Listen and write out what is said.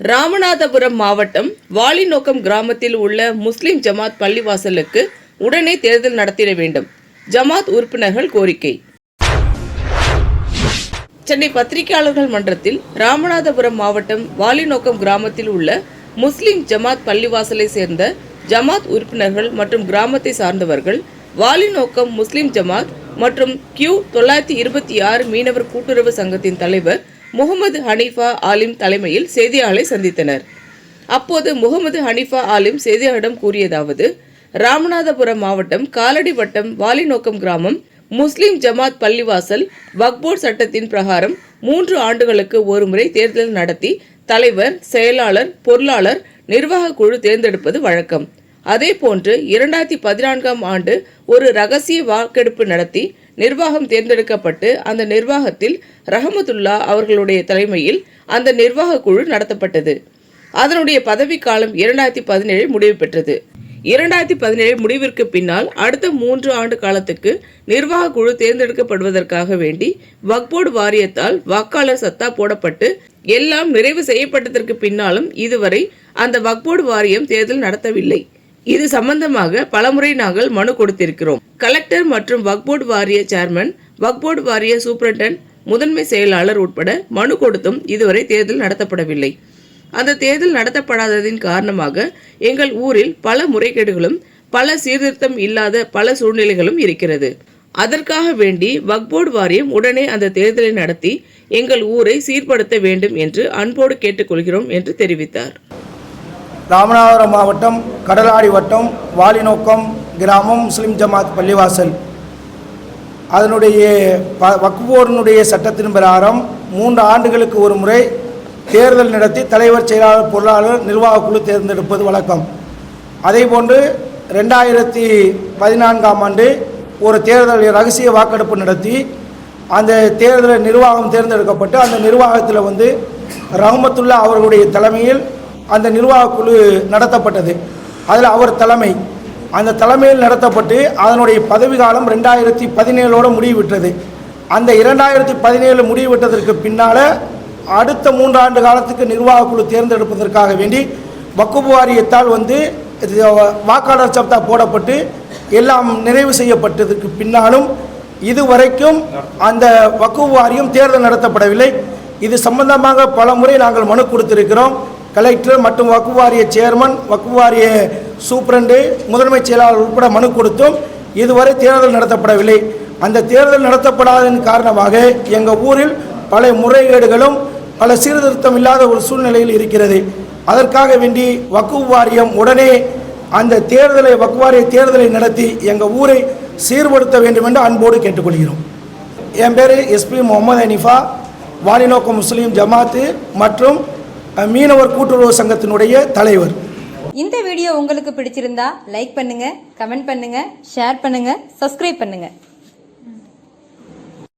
ராமநாதபுரம் மாவட்டம் வாலிநோக்கம் கிராமத்தில் உள்ள முஸ்லிம் ஜமாத் பள்ளிவாசலுக்கு உடனே தேர்தல் நடத்திட வேண்டும். ஜமாத் உறுப்பினர்கள் கோரிக்கை. சென்னை பத்திரிகையாளர்கள் மன்றத்தில் ராமநாதபுரம் மாவட்டம் வாலிநோக்கம் கிராமத்தில் உள்ள முஸ்லிம் ஜமாத் பள்ளிவாசலை சேர்ந்த ஜமாத் உறுப்பினர்கள் மற்றும் கிராமத்தை சார்ந்தவர்கள் வாலிநோக்கம் முஸ்லிம் ஜமாத் மற்றும் Q926 மீனவர் கூட்டுறவு சங்கத்தின் தலைவர் முகமது ஹனீஃபா ஆலிம் தலைமையில் செய்தியாளரை சந்தித்தனர். அப்போது முகமது ஹனீஃபா ஆலிம் செய்தியாளரிடம் கூறியதாவது: ராமநாதபுரம் மாவட்டம் காலடி வட்டம் வாலிநோக்கம் கிராமம் முஸ்லிம் ஜமாத் பள்ளிவாசல் வக்போர்டு சட்டத்தின் பிரகாரம் 3 ஆண்டுகளுக்கு ஒருமுறை தேர்தல் நடத்தி தலைவர், செயலாளர், பொருளாளர், நிர்வாக குழு தேர்ந்தெடுப்பது வழக்கம். அதேபோன்று 2014ஆம் ஆண்டு ஒரு ரகசிய வாக்கெடுப்பு நடத்தி நிர்வாகம் தேர்ந்தெடுக்கப்பட்டு அந்த நிர்வாகத்தில் ரஹமத்துல்லா அவர்களுடைய தலைமையில் அந்த நிர்வாக குழு நடத்தப்பட்டது. அதனுடைய பதவிக்காலம் 2017 முடிவு பெற்றது. 2017 முடிவிற்கு பின்னால் அடுத்த 3 ஆண்டு காலத்துக்கு நிர்வாக குழு தேர்ந்தெடுக்கப்படுவதற்காக வேண்டி வக்போர்டு வாரியத்தால் வாக்காளர் சத்தா போடப்பட்டு எல்லாம் நிறைவு செய்யப்பட்டதற்கு பின்னாலும் இதுவரை அந்த வக்போர்டு வாரியம் தேர்தல் நடத்தவில்லை. இது சம்பந்தமாக பலமுறை நாங்கள் மனு கொடுத்திருக்கிறோம். கலெக்டர் மற்றும் வக்போர்டு வாரிய சேர்மன், வக்போர்டு வாரிய சூப்பரண்டன்ட், முதன்மை செயலாளர் உட்பட மனு கொடுத்தும் இதுவரை தேர்தல் நடத்தப்படவில்லை. அந்த தேர்தல் நடத்தப்படாததின் காரணமாக எங்கள் ஊரில் பல முறைகேடுகளும் பல சீர்திருத்தம் இல்லாத பல சூழ்நிலைகளும் இருக்கிறது. அதற்காக வேண்டி வக்போர்டு வாரியம் உடனே அந்த தேர்தலை நடத்தி எங்கள் ஊரை சீர்படுத்த வேண்டும் என்று அன்போடு கேட்டுக்கொள்கிறோம் என்று தெரிவித்தார். ராமநாதபுரம் மாவட்டம் கடலாடி வட்டம் வாலிநோக்கம் கிராமம் முஸ்லிம் ஜமாத் பள்ளிவாசல் அதனுடைய வக்போர்டினுடைய சட்டத்தின் பிரகாரம் 3 ஆண்டுகளுக்கு ஒரு முறை தேர்தல் நடத்தி தலைவர், செயலாளர், பொருளாளர், நிர்வாக குழு தேர்ந்தெடுப்பது வழக்கம். அதேபோன்று 2014ஆம் ஆண்டு ஒரு தேர்தல் ரகசிய வாக்கெடுப்பு நடத்தி அந்த தேர்தல் நிர்வாகம் தேர்ந்தெடுக்கப்பட்டு அந்த நிர்வாகத்தில் ரஹமத்துல்லா அவர்களுடைய தலைமையில் அந்த நிர்வாக குழு நடத்தப்பட்டது. அதில் அவர் தலைமை, அந்த தலைமையில் நடத்தப்பட்டு அதனுடைய பதவி காலம் 2017 முடிவுவிட்டது. அந்த 2017 முடிவுவிட்டதற்கு பின்னால் அடுத்த 3 ஆண்டு காலத்துக்கு நிர்வாக குழு தேர்ந்தெடுப்பதற்காக வேண்டி வக்ஃப் வாரியத்தால் வாக்காளர் சப்தா போடப்பட்டு எல்லாம் நிறைவு செய்யப்பட்டதற்கு பின்னாலும் இதுவரைக்கும் அந்த வக்ஃப் வாரியம் தேர்தல் நடத்தப்படவில்லை. இது சம்பந்தமாக பல முறை நாங்கள் மனு கொடுத்திருக்கிறோம். கலெக்டர் மற்றும் வக்ஃப் வாரிய சேர்மன், வக்ஃப் வாரிய சூப்பரண்டு, முதன்மை செயலாளர் உட்பட மனு கொடுத்தும் இதுவரை தேர்தல் நடத்தப்படவில்லை. அந்த தேர்தல் நடத்தப்படாததன் காரணமாக எங்கள் ஊரில் பல முறைகேடுகளும் பல சீர்திருத்தம் இல்லாத ஒரு சூழ்நிலையில் இருக்கிறது. அதற்காக வேண்டி வக்ஃப் வாரியம் உடனே அந்த தேர்தலை, வக்ஃப் வாரிய தேர்தலை நடத்தி எங்கள் ஊரை சீர்படுத்த வேண்டும் என்று அன்போடு கேட்டுக்கொள்கிறோம். என் பேர் SP முகமது ஹனீஃபா, வாலிநோக்கம் முஸ்லீம் ஜமாத்து மற்றும் மீனவர் கூட்டுறவு சங்கத்தினுடைய தலைவர். இந்த வீடியோ உங்களுக்கு பிடிச்சிருந்தா லைக் பண்ணுங்க, கமெண்ட் பண்ணுங்க, ஷேர் பண்ணுங்க, சப்ஸ்கிரைப் பண்ணுங்க.